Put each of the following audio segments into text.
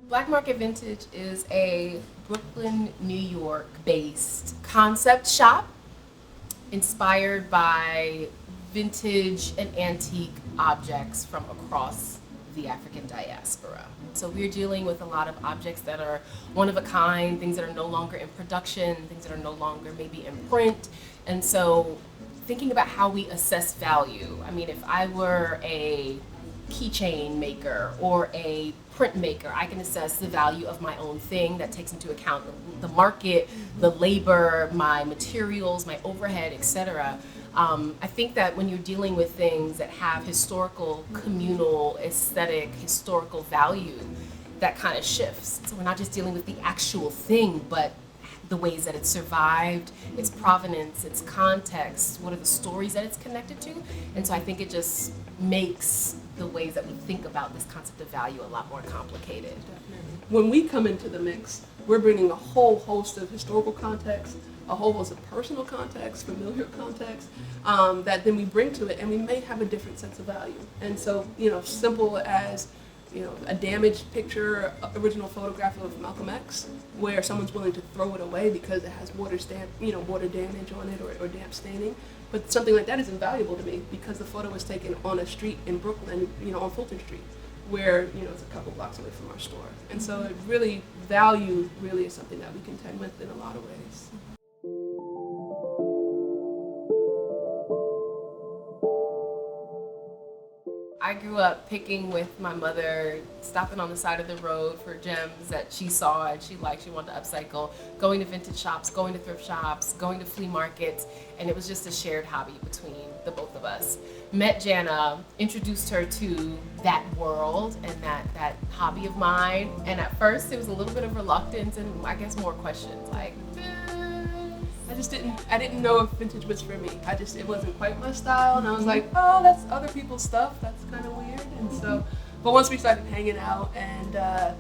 Black Market Vintage is a Brooklyn, New York based concept shop inspired by vintage and antique objects from across the African diaspora. So we're dealing with a lot of objects that are one of a kind, things that are no longer in production, things that are no longer maybe in print. And so thinking about how we assess value. I mean, if I were a keychain maker or a printmaker, I can assess the value of my own thing that takes into account the market, the labor, my materials, my overhead, etc. I think that when you're dealing with things that have historical, communal, aesthetic, historical value, that kind of shifts. So we're not just dealing with the actual thing, but the ways that it survived, its provenance, its context, what are the stories that it's connected to. And so I think it just makes the ways that we think about this concept of value a lot more complicated. Definitely. When we come into the mix, we're bringing a whole host of historical context, a whole host of personal context, familiar context, that then we bring to it, and we may have a different sense of value. And so, simple as a damaged picture, original photograph of Malcolm X, where someone's willing to throw it away because it has water damage on it or damp staining. But something like that is invaluable to me because the photo was taken on a street in Brooklyn, on Fulton Street, where, it's a couple blocks away from our store. And so value really is something that we contend with in a lot of ways. I grew up picking with my mother, stopping on the side of the road for gems that she saw and she liked, she wanted to upcycle, going to vintage shops, going to thrift shops, going to flea markets, and it was just a shared hobby between the both of us. Met Jannah, introduced her to that world and that hobby of mine, and at first it was a little bit of reluctance and I guess more questions like, I didn't know if vintage was for me. It wasn't quite my style, and I was like, oh, that's other people's stuff. That's kind of weird. And so, but once we started hanging out, and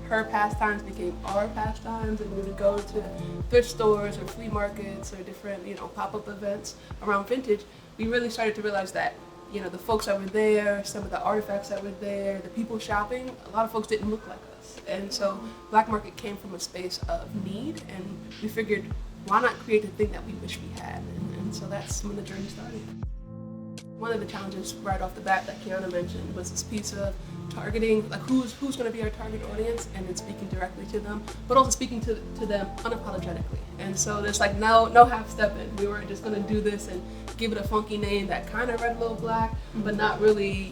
her pastimes became our pastimes, and we would go to thrift stores or flea markets or different, pop-up events around vintage, we really started to realize that, the folks that were there, some of the artifacts that were there, the people shopping, a lot of folks didn't look like us. And so, Black Market came from a space of need, and we figured, why not create the thing that we wish we had? And so that's when the journey started. One of the challenges right off the bat that Kiyanna mentioned was this piece of targeting, like who's going to be our target audience, and then speaking directly to them, but also speaking to them unapologetically. And so there's like no half-stepping. We were just going to do this and give it a funky name that kind of read a little black, but not really,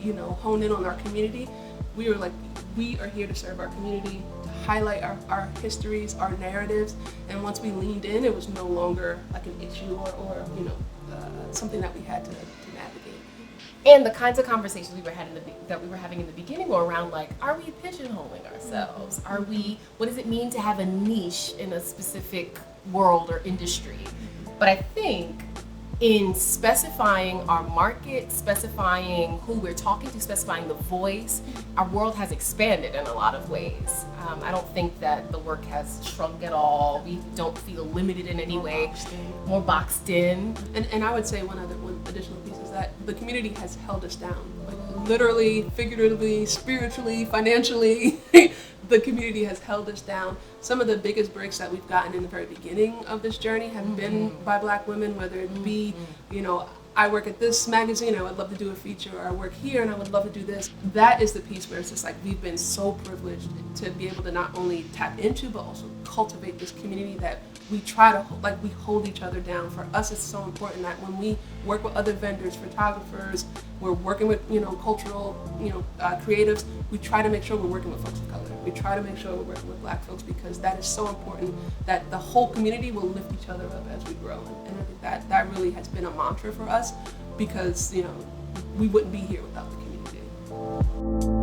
hone in on our community. We were like, we are here to serve our community, highlight our histories, our narratives, and once we leaned in, it was no longer like an issue or something that we had to navigate. And the kinds of conversations we were having in the beginning were around like, are we pigeonholing ourselves? What does it mean to have a niche in a specific world or industry? But I think in specifying our market, specifying who we're talking to, specifying the voice, our world has expanded in a lot of ways. I don't think that the work has shrunk at all. We don't feel limited in any way, more boxed in. And I would say one additional piece is that the community has held us down. Like literally, figuratively, spiritually, financially, the community has held us down. Some of the biggest breaks that we've gotten in the very beginning of this journey have been by Black women, whether it be, I work at this magazine, I would love to do a feature, or I work here and I would love to do this. That is the piece where it's just like we've been so privileged to be able to not only tap into, but also cultivate this community that we try to, we hold each other down. For us, it's so important that when we work with other vendors, photographers, we're working with, cultural, creatives, we try to make sure we're working with folks of color. We try to make sure we're working with Black folks because that is so important that the whole community will lift each other up as we grow. And I think that really has been a mantra for us because, we wouldn't be here without the community.